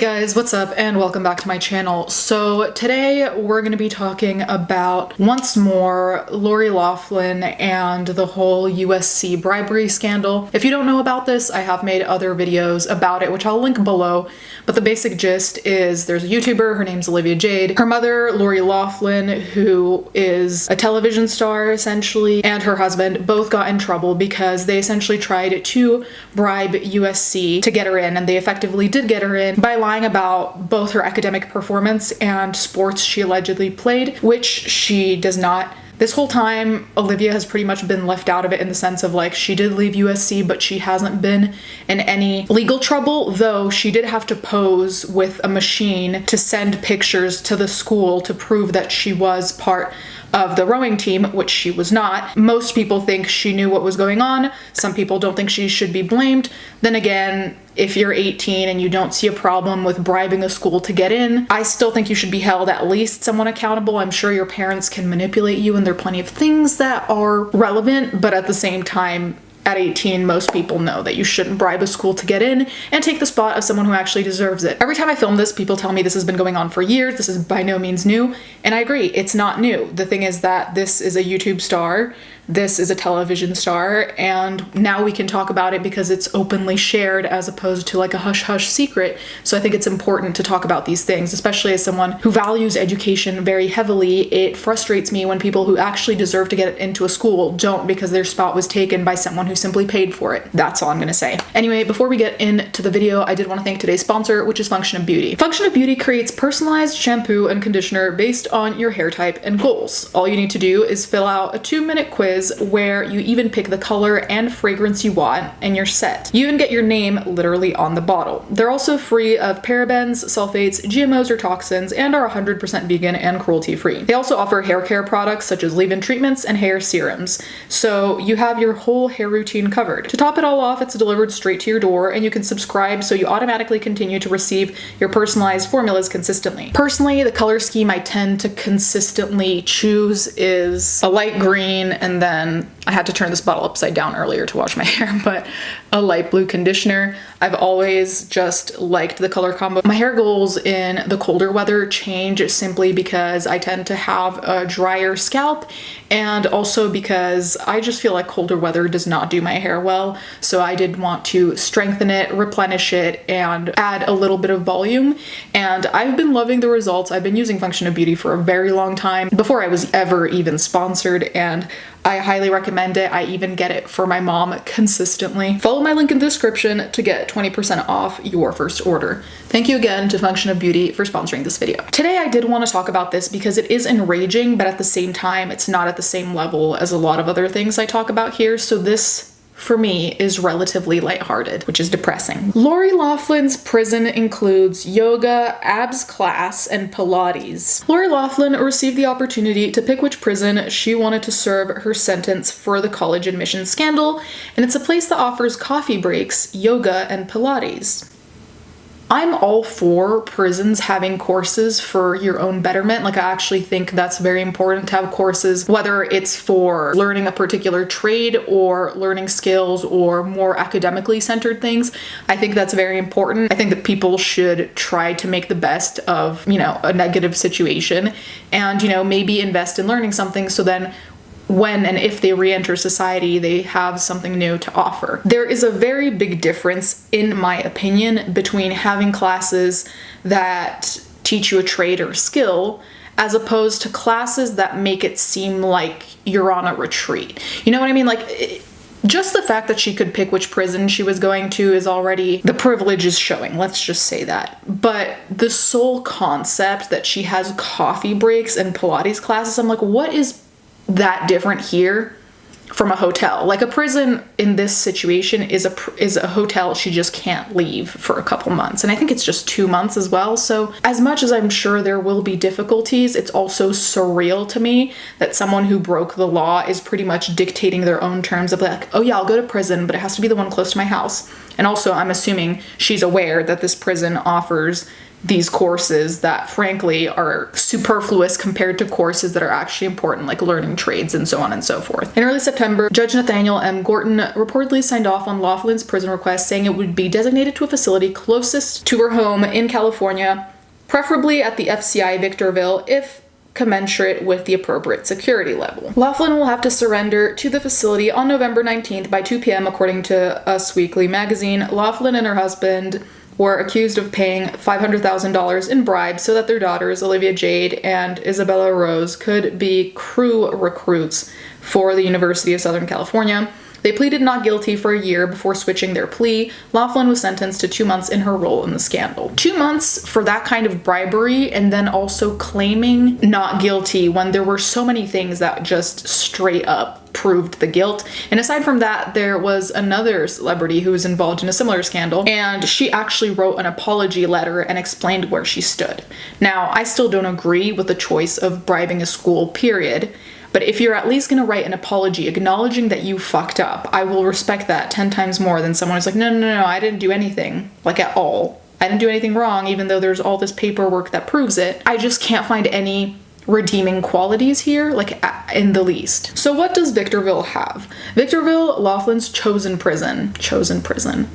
Guys, what's up and welcome back to my channel. So today we're going to be talking about once more Lori Loughlin and the whole USC bribery scandal. If you don't know about this, I have made other videos about it, which I'll link below, but the basic gist is there's a YouTuber, her name's Olivia Jade, her mother Lori Loughlin, who is a television star essentially, and her husband both got in trouble because they essentially tried to bribe USC to get her in, and they effectively did get her in by lying about both her academic performance and sports she allegedly played, which she does not. This whole time, Olivia has pretty much been left out of it in the sense of like, she did leave USC, but she hasn't been in any legal trouble, though she did have to pose with a machine to send pictures to the school to prove that she was part of the rowing team, which she was not. Most people think she knew what was going on. Some people don't think she should be blamed. Then again, if you're 18 and you don't see a problem with bribing a school to get in, I still think you should be held at least somewhat accountable. I'm sure your parents can manipulate you, and there are plenty of things that are relevant, but at the same time, at 18, most people know that you shouldn't bribe a school to get in and take the spot of someone who actually deserves it. Every time I film this, people tell me this has been going on for years, this is by no means new, and I agree, it's not new. The thing is that this is a YouTube star, this is a television star, and now we can talk about it because it's openly shared as opposed to like a hush-hush secret. So I think it's important to talk about these things, especially as someone who values education very heavily. It frustrates me when people who actually deserve to get into a school don't because their spot was taken by someone who simply paid for it. That's all I'm gonna say. Anyway, before we get into the video, I did want to thank today's sponsor, which is Function of Beauty. Function of Beauty creates personalized shampoo and conditioner based on your hair type and goals. All you need to do is fill out a 2-minute quiz where you even pick the color and fragrance you want, and you're set. You even get your name literally on the bottle. They're also free of parabens, sulfates, GMOs, or toxins, and are 100% vegan and cruelty-free. They also offer hair care products such as leave-in treatments and hair serums, so you have your whole hair routine covered. To top it all off, it's delivered straight to your door, and you can subscribe so you automatically continue to receive your personalized formulas consistently. Personally, the color scheme I tend to consistently choose is a light green, and then I had to turn this bottle upside down earlier to wash my hair, but a light blue conditioner. I've always just liked the color combo. My hair goals in the colder weather change simply because I tend to have a drier scalp, and also because I just feel like colder weather does not do my hair well. So I did want to strengthen it, replenish it, and add a little bit of volume. And I've been loving the results. I've been using Function of Beauty for a very long time, before I was ever even sponsored, and I highly recommend it. I even get it for my mom consistently. Follow my link in the description to get 20% off your first order. Thank you again to Function of Beauty for sponsoring this video. Today I did want to talk about this because it is enraging, but at the same time, it's not at the same level as a lot of other things I talk about here. So this, for me, is relatively lighthearted, which is depressing. Lori Loughlin's prison includes yoga, abs class, and Pilates. Lori Loughlin received the opportunity to pick which prison she wanted to serve her sentence for the college admissions scandal, and it's a place that offers coffee breaks, yoga, and Pilates. I'm all for prisons having courses for your own betterment. Like, I actually think that's very important to have courses, whether it's for learning a particular trade or learning skills or more academically centered things. I think that's very important. I think that people should try to make the best of, a negative situation and, maybe invest in learning something so then when and if they re-enter society, they have something new to offer. There is a very big difference, in my opinion, between having classes that teach you a trade or a skill as opposed to classes that make it seem like you're on a retreat. You know what I mean? Like, just the fact that she could pick which prison she was going to is already, the privilege is showing, let's just say that. But the sole concept that she has coffee breaks and Pilates classes, I'm like, what is that different here from a hotel? Like, a prison in this situation is a hotel she just can't leave for a couple months, and I think it's just 2 months as well. So as much as I'm sure there will be difficulties, it's also surreal to me that someone who broke the law is pretty much dictating their own terms of like, oh yeah, I'll go to prison, but it has to be the one close to my house. And also, I'm assuming she's aware that this prison offers these courses that frankly are superfluous compared to courses that are actually important, like learning trades and so on and so forth. In early September, Judge Nathaniel M. Gorton reportedly signed off on Laughlin's prison request, saying it would be designated to a facility closest to her home in California, preferably at the FCI Victorville, if commensurate with the appropriate security level. Laughlin will have to surrender to the facility on November 19th by 2 p.m. according to Us Weekly magazine. Laughlin and her husband were accused of paying $500,000 in bribes so that their daughters, Olivia Jade and Isabella Rose, could be crew recruits for the University of Southern California. They pleaded not guilty for a year before switching their plea. Laughlin was sentenced to 2 months in her role in the scandal. 2 months for that kind of bribery, and then also claiming not guilty when there were so many things that just straight up proved the guilt. And aside from that, there was another celebrity who was involved in a similar scandal, and she actually wrote an apology letter and explained where she stood. Now, I still don't agree with the choice of bribing a school, period. But if you're at least gonna write an apology acknowledging that you fucked up, I will respect that 10 times more than someone who's like, no, I didn't do anything, like at all. I didn't do anything wrong, even though there's all this paperwork that proves it. I just can't find any redeeming qualities here, like in the least. So what does Victorville have? Victorville, Laughlin's chosen prison,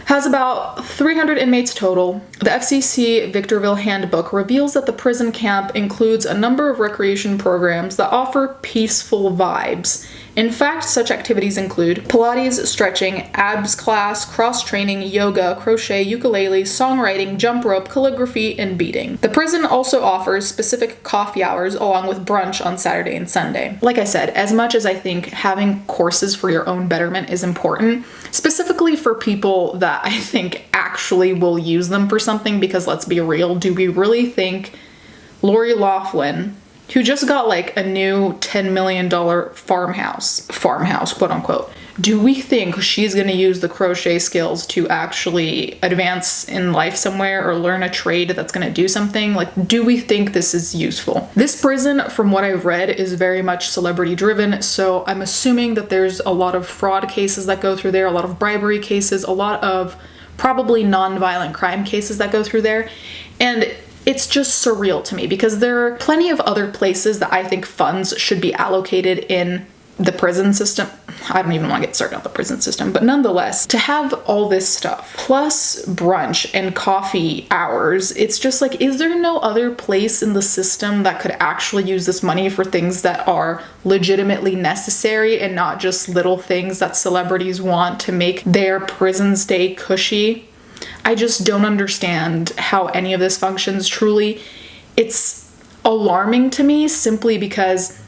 has about 300 inmates total. The FCC Victorville Handbook reveals that the prison camp includes a number of recreation programs that offer peaceful vibes. In fact, such activities include Pilates, stretching, abs class, cross-training, yoga, crochet, ukulele, songwriting, jump rope, calligraphy, and beading. The prison also offers specific coffee hours along with brunch on Saturday and Sunday. Like I said, as much as I think having courses for your own betterment is important, specifically for people that I think actually will use them for something, because let's be real, do we really think Lori Loughlin, who just got like a new $10 million farmhouse, quote unquote, do we think she's gonna use the crochet skills to actually advance in life somewhere or learn a trade that's gonna do something? Like, do we think this is useful? This prison, from what I've read, is very much celebrity driven, so I'm assuming that there's a lot of fraud cases that go through there, a lot of bribery cases, a lot of probably non-violent crime cases that go through there. And it's just surreal to me because there are plenty of other places that I think funds should be allocated in the prison system. I don't even want to get started on the prison system, but nonetheless, to have all this stuff, plus brunch and coffee hours, it's just like, is there no other place in the system that could actually use this money for things that are legitimately necessary and not just little things that celebrities want to make their prison stay cushy? I just don't understand how any of this functions truly. It's alarming to me simply because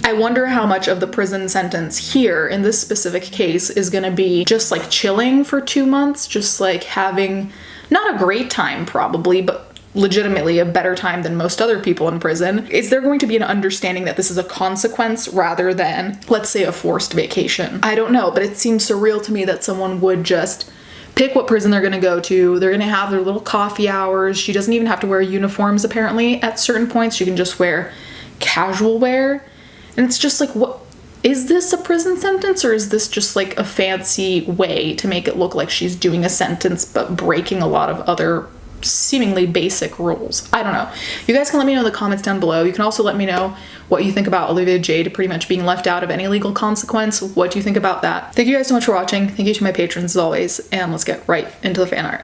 I wonder how much of the prison sentence here in this specific case is going to be just like chilling for 2 months, just like having not a great time probably, but legitimately a better time than most other people in prison. Is there going to be an understanding that this is a consequence rather than, let's say, a forced vacation? I don't know, but it seems surreal to me that someone would just pick what prison they're gonna go to. They're gonna have their little coffee hours. She doesn't even have to wear uniforms apparently at certain points. She can just wear casual wear. And it's just like, what is this, a prison sentence, or is this just like a fancy way to make it look like she's doing a sentence but breaking a lot of other seemingly basic rules? I don't know. You guys can let me know in the comments down below. You can also let me know what you think about Olivia Jade pretty much being left out of any legal consequence. What do you think about that? Thank you guys so much for watching. Thank you to my patrons as always, and let's get right into the fan art.